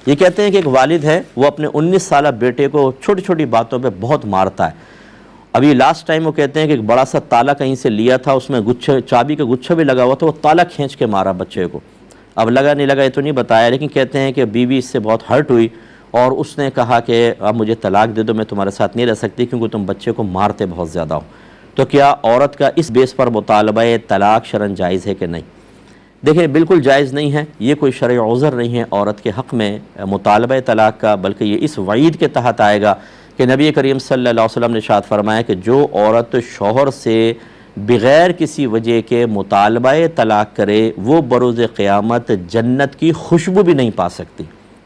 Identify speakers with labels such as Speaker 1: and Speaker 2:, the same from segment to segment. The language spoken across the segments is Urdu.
Speaker 1: یہ کہتے ہیں کہ ایک والد ہے وہ اپنے 19 سالہ بیٹے کو چھوٹی چھوٹی باتوں پہ بہت مارتا ہے. ابھی لاسٹ ٹائم وہ کہتے ہیں کہ ایک بڑا سا تالا کہیں سے لیا تھا, اس میں چابی کا گچھا بھی لگا ہوا تھا, وہ تالا کھینچ کے مارا بچے کو. اب لگا نہیں لگا یہ تو نہیں بتایا, لیکن کہتے ہیں کہ بیوی اس سے بہت ہرٹ ہوئی اور اس نے کہا کہ اب مجھے طلاق دے دو, میں تمہارے ساتھ نہیں رہ سکتی کیونکہ تم بچے کو مارتے بہت زیادہ ہو. تو کیا عورت کا اس بیس پر مطالبہ طلاق شرعاً جائز ہے کہ نہیں؟ دیکھیں بالکل جائز نہیں ہے, یہ کوئی شرعی عذر نہیں ہے عورت کے حق میں مطالبہ طلاق کا, بلکہ یہ اس وعید کے تحت آئے گا کہ نبی کریم صلی اللہ علیہ وسلم نے ارشاد فرمایا کہ جو عورت شوہر سے بغیر کسی وجہ کے مطالبہ طلاق کرے وہ بروز قیامت جنت کی خوشبو بھی نہیں پا سکتی.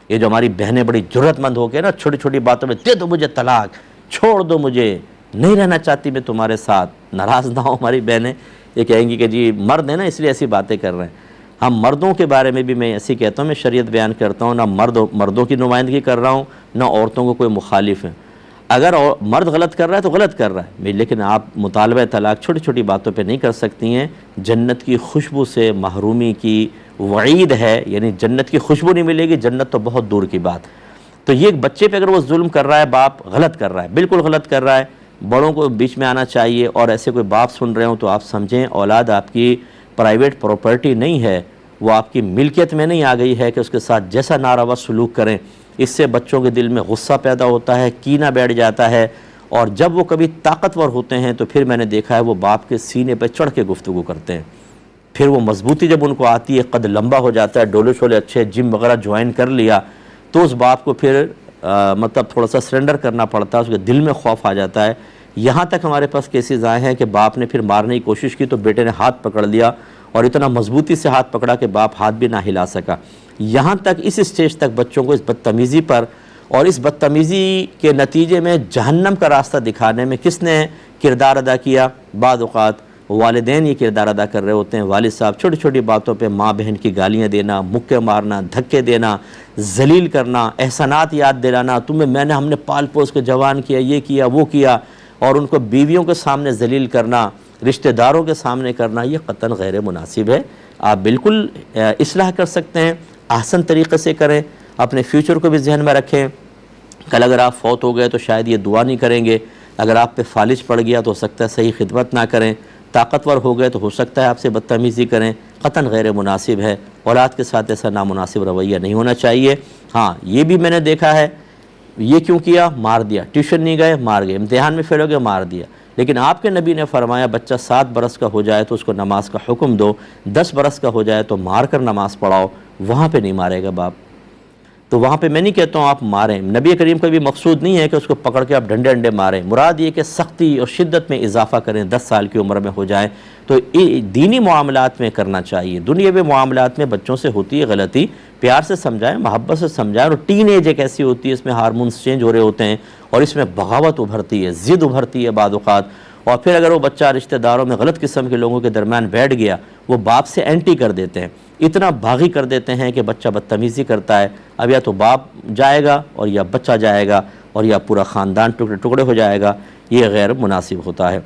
Speaker 1: یہ جو ہماری بہنیں بڑی جرت مند ہو کے نا چھوٹی چھوٹی باتوں میں دے دو مجھے طلاق, چھوڑ دو مجھے, نہیں رہنا چاہتی میں تمہارے ساتھ, ناراض نہ ہو ہماری بہنیں, یہ کہیں گی کہ جی مرد ہیں نا اس لیے ایسی باتیں کر رہے ہیں. ہم مردوں کے بارے میں بھی میں ایسی کہتا ہوں, میں شریعت بیان کرتا ہوں, نہ مردوں کی نمائندگی کر رہا ہوں نہ عورتوں کو کوئی مخالف ہیں. اگر مرد غلط کر رہا ہے تو غلط کر رہا ہے, لیکن آپ مطالبہ طلاق چھوٹی چھوٹی باتوں پہ نہیں کر سکتی ہیں. جنت کی خوشبو سے محرومی کی وعید ہے, یعنی جنت کی خوشبو نہیں ملے گی, جنت تو بہت دور کی بات. تو یہ بچے پہ اگر وہ ظلم کر رہا ہے, باپ غلط کر رہا ہے, بالکل غلط کر رہا ہے. بڑوں کو بیچ میں آنا چاہیے, اور ایسے کوئی باپ سن رہے ہوں تو آپ سمجھیں اولاد آپ کی پرائیویٹ پراپرٹی نہیں ہے, وہ آپ کی ملکیت میں نہیں آ گئی ہے کہ اس کے ساتھ جیسا ناروا سلوک کریں. اس سے بچوں کے دل میں غصہ پیدا ہوتا ہے, کینہ بیٹھ جاتا ہے, اور جب وہ کبھی طاقتور ہوتے ہیں تو پھر میں نے دیکھا ہے وہ باپ کے سینے پہ چڑھ کے گفتگو کرتے ہیں. پھر وہ مضبوطی جب ان کو آتی ہے, قد لمبا ہو جاتا ہے, ڈولے شولے اچھے, جم وغیرہ جوائن کر لیا, تو اس باپ کو پھر مطلب تھوڑا سا سرنڈر کرنا پڑتا ہے, اس کے دل میں خوف آ جاتا ہے. یہاں تک ہمارے پاس کیسز آئے ہیں کہ باپ نے پھر مارنے کی کوشش کی تو بیٹے نے ہاتھ پکڑ لیا, اور اتنا مضبوطی سے ہاتھ پکڑا کہ باپ ہاتھ بھی نہ ہلا سکا. یہاں تک اس اسٹیج تک بچوں کو اس بدتمیزی پر اور اس بدتمیزی کے نتیجے میں جہنم کا راستہ دکھانے میں کس نے کردار ادا کیا؟ بعض اوقات والدین یہ کردار ادا کر رہے ہوتے ہیں. والد صاحب چھوٹی چھوٹی باتوں پہ ماں بہن کی گالیاں دینا, مکے مارنا, دھکے دینا, ذلیل کرنا, احسانات یاد دلانا, ہم نے پال پوس کے جوان کیا, یہ کیا وہ کیا, اور ان کو بیویوں کے سامنے ذلیل کرنا, رشتہ داروں کے سامنے کرنا, یہ قطعاً غیر مناسب ہے. آپ بالکل اصلاح کر سکتے ہیں, احسن طریقے سے کریں, اپنے فیوچر کو بھی ذہن میں رکھیں. کل اگر آپ فوت ہو گئے تو شاید یہ دعا نہیں کریں گے, اگر آپ پہ فالج پڑ گیا تو ہو سکتا ہے صحیح خدمت نہ کریں, طاقتور ہو گئے تو ہو سکتا ہے آپ سے بدتمیزی کریں. قطعاً غیر مناسب ہے, اولاد کے ساتھ ایسا نامناسب رویہ نہیں ہونا چاہیے. ہاں یہ بھی میں نے دیکھا ہے, یہ کیوں کیا؟ مار دیا, ٹیوشن نہیں گئے مار گئے, امتحان میں فیل ہو گئے مار دیا. لیکن آپ کے نبی نے فرمایا بچہ 7 برس کا ہو جائے تو اس کو نماز کا حکم دو, 10 برس کا ہو جائے تو مار کر نماز پڑھاؤ. وہاں پہ نہیں مارے گا باپ, تو وہاں پہ میں نہیں کہتا ہوں آپ ماریں. نبی کریم کا بھی مقصود نہیں ہے کہ اس کو پکڑ کے آپ ڈنڈے ڈنڈے ماریں, مراد یہ کہ سختی اور شدت میں اضافہ کریں, 10 سال کی عمر میں ہو جائیں تو دینی معاملات میں کرنا چاہیے. دنیاوی معاملات میں بچوں سے ہوتی ہے غلطی, پیار سے سمجھائیں, محبت سے سمجھائیں. اور ٹین ایج ایک ایسی ہوتی ہے اس میں ہارمونز چینج ہو رہے ہوتے ہیں اور اس میں بغاوت ابھرتی ہے, ضد ابھرتی ہے بعض اوقات. اور پھر اگر وہ بچہ رشتہ داروں میں غلط قسم کے لوگوں کے درمیان بیٹھ گیا, وہ باپ سے اینٹی کر دیتے ہیں, اتنا باغی کر دیتے ہیں کہ بچہ بدتمیزی کرتا ہے. اب یا تو باپ جائے گا اور یا بچہ جائے گا, اور یا پورا خاندان ٹکڑے ٹکڑے ہو جائے گا. یہ غیر مناسب ہوتا ہے.